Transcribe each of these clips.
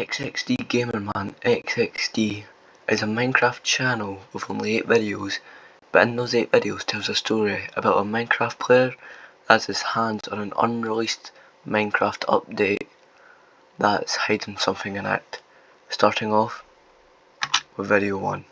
XXD Gamerman XXD is a Minecraft channel with only 8 videos, but in those 8 videos tells a story about a Minecraft player that has his hands on an unreleased Minecraft update that's hiding something in it. Starting off with video 1.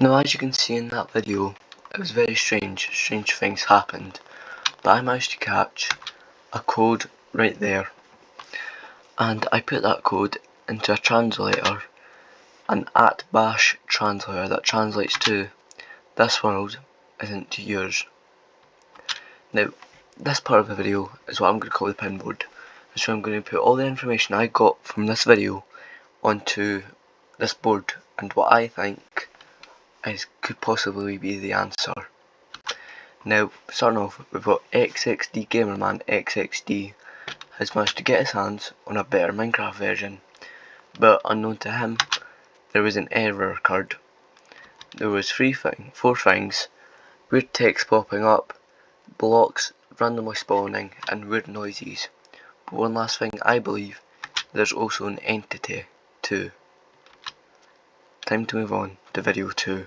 Now, as you can see in that video, it was very strange things happened, but I managed to catch a code right there, and I put that code into a translator, an @bash translator that translates to "this world isn't yours." Now, this part of the video is what I'm going to call the pinboard. So I'm going to put all the information I got from this video onto this board, and what I think could possibly be the answer. Now, starting off, we've got XXD Gamerman XXD has managed to get his hands on a better Minecraft version, but unknown to him, there was an error occurred. There was four things: weird text popping up, blocks randomly spawning, and weird noises. But one last thing, I believe there's also an entity too. Time to move on to video 2.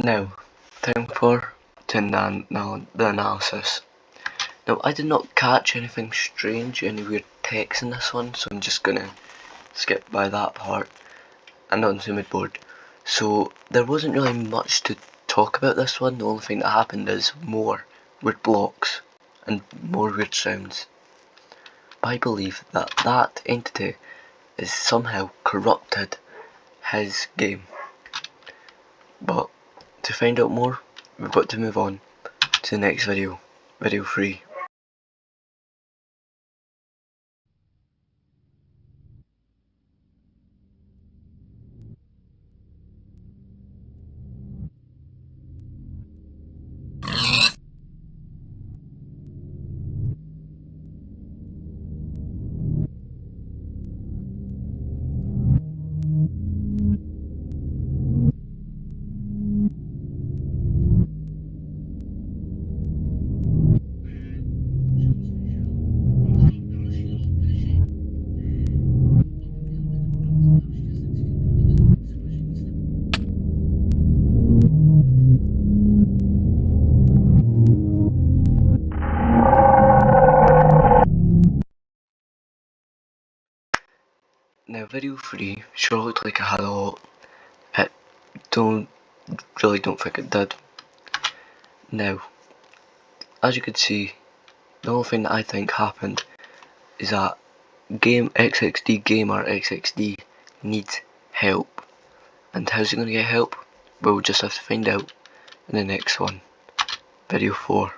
Now, time for the analysis. Now, I did not catch anything strange, any weird text in this one, so I'm just gonna skip by that part and onto the midboard. So, there wasn't really much to talk about this one. The only thing that happened is more weird blocks and more weird sounds. I believe that that entity is somehow corrupted his game. But to find out more, we've got to move on to the next video, video 3. Now, video 3 sure looked like it had a lot. It don't think it did. Now, as you can see, the only thing that I think happened is that XXD Gamer XXD needs help. And how's he gonna get help? Well, we'll just have to find out in the next one, video 4.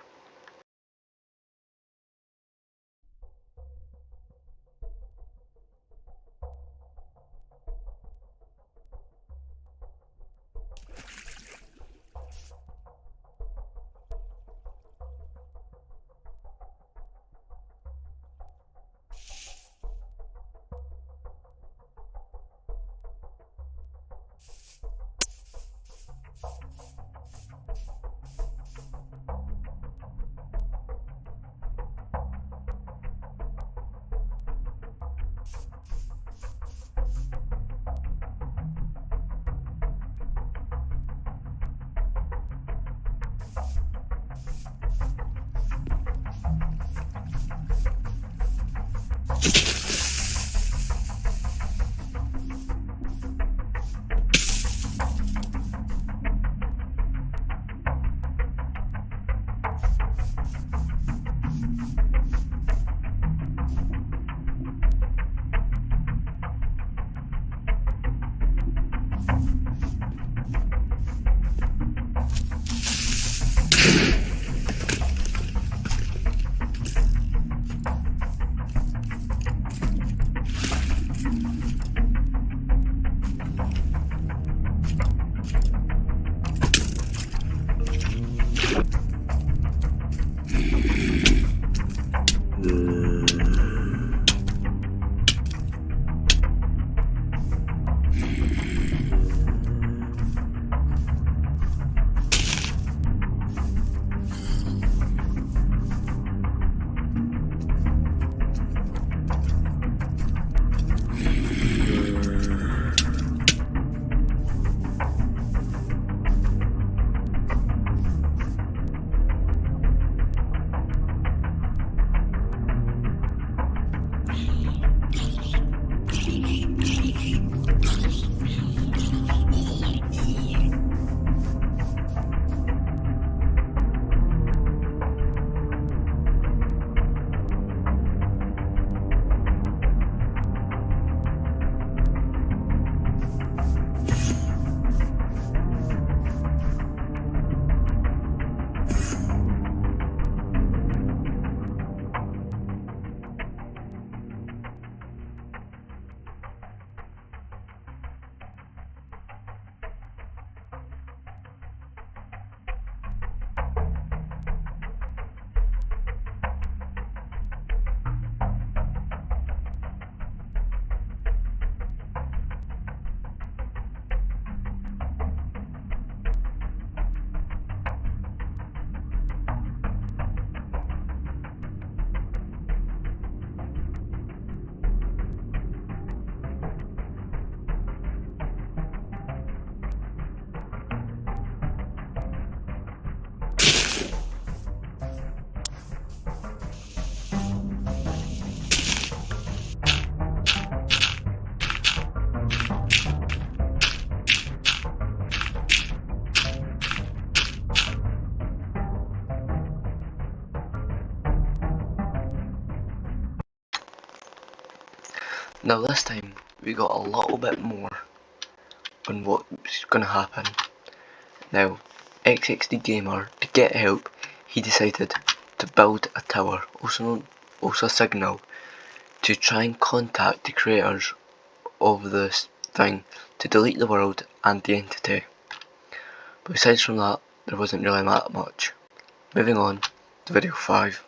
Now this time we got a little bit more on what's gonna happen. Now XXD Gamer, to get help, he decided to build a tower, also a signal, to try and contact the creators of this thing to delete the world and the entity. But besides from that, there wasn't really that much. Moving on to video 5.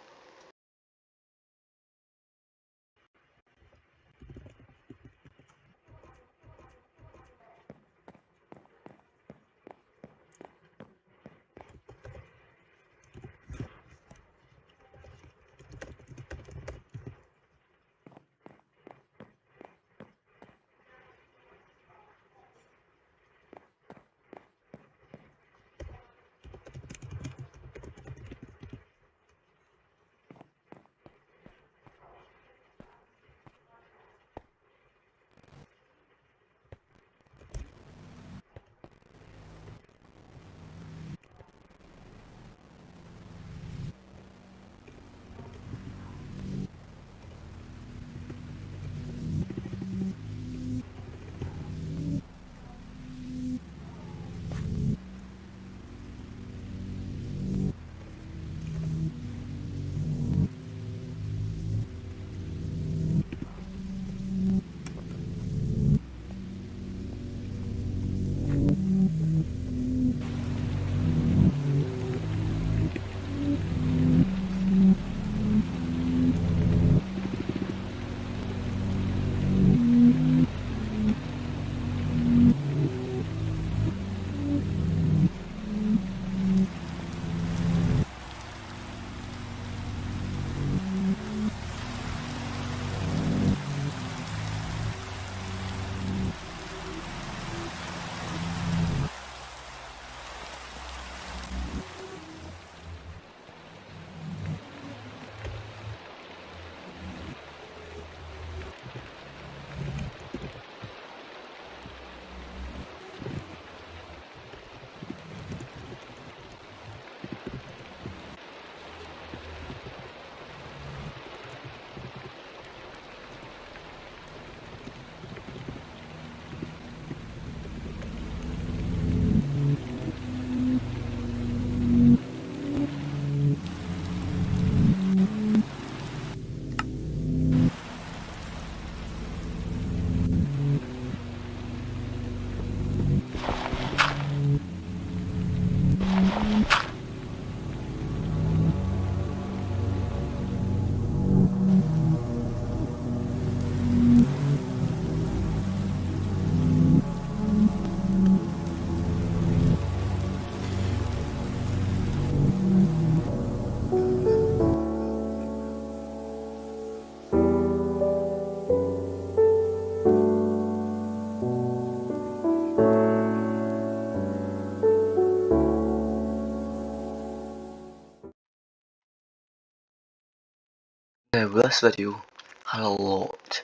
Now this video had a lot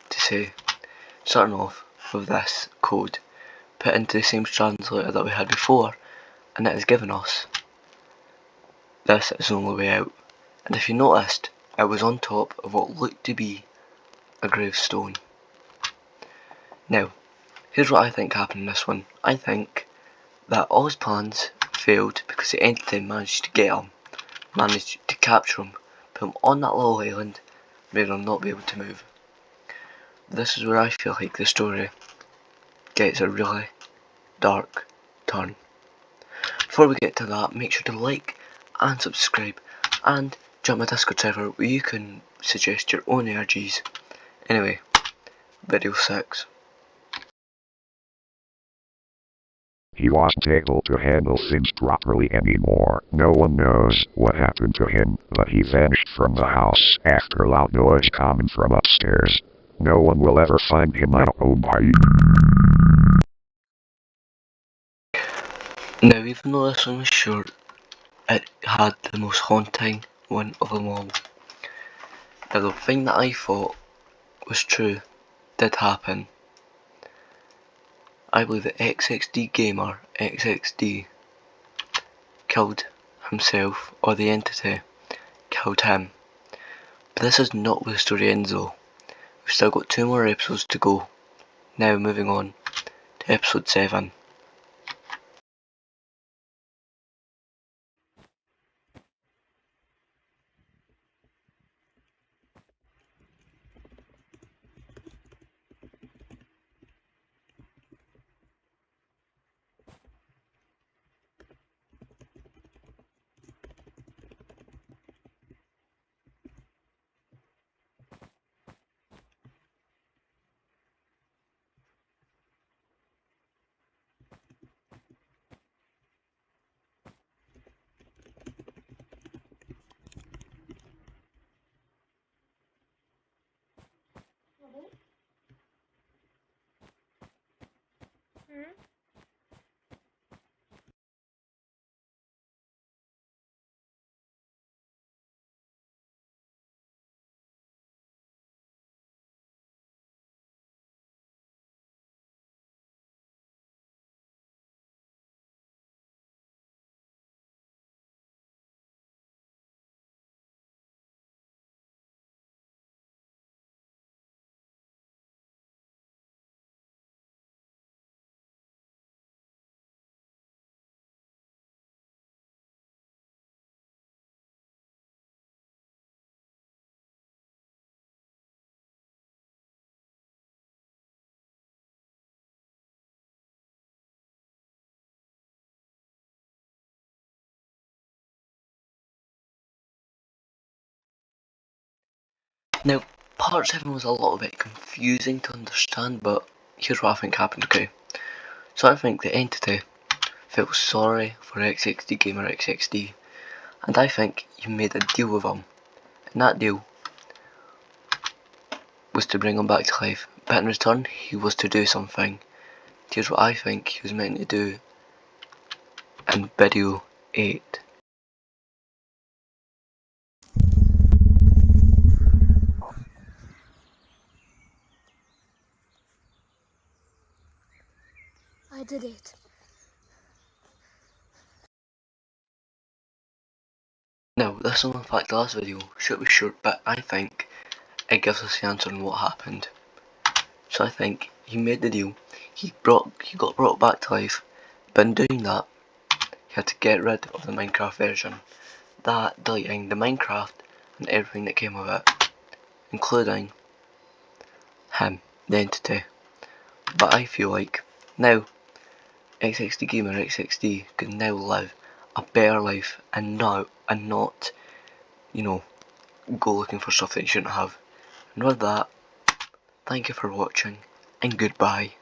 to say, starting off with this code put into the same translator that we had before, and it has given us this is the only way out. And if you noticed, it was on top of what looked to be a gravestone. Now, here's what I think happened in this one. I think that all his plans failed because the entity managed to get him, managed to capture him, put him on that little island, made him not be able to move. This is where I feel like the story gets a really dark turn. Before we get to that, make sure to like and subscribe and join my Discord server where you can suggest your own energies. Anyway, video 6. He wasn't able to handle things properly anymore. No one knows what happened to him, but he vanished from the house after loud noise coming from upstairs. No one will ever find him. Oh my. Now, even though this one was short, it had the most haunting one of them all. Now, the thing that I thought was true did happen. I believe that XXD Gamer, XXD, killed himself, or the entity killed him. But this is not where the story ends though. We've We've still got 2 more episodes to go. Now moving on to episode 7. Now, part 7 was a little bit confusing to understand, but here's what I think happened, okay? So I think the entity felt sorry for XXD Gamer XXD, and I think he made a deal with him, and that deal was to bring him back to life, but in return he was to do something. Here's what I think he was meant to do in video 8. I did it. Now, this one, in fact, the last video should be short, but I think it gives us the answer on what happened. So I think he made the deal, he got brought back to life, but in doing that, he had to get rid of the Minecraft version, that deleting the Minecraft and everything that came with it, including him, the entity. But I feel like now XXD Gamer XXD can now live a better life and not, you know, go looking for stuff that you shouldn't have. And with that, thank you for watching and goodbye.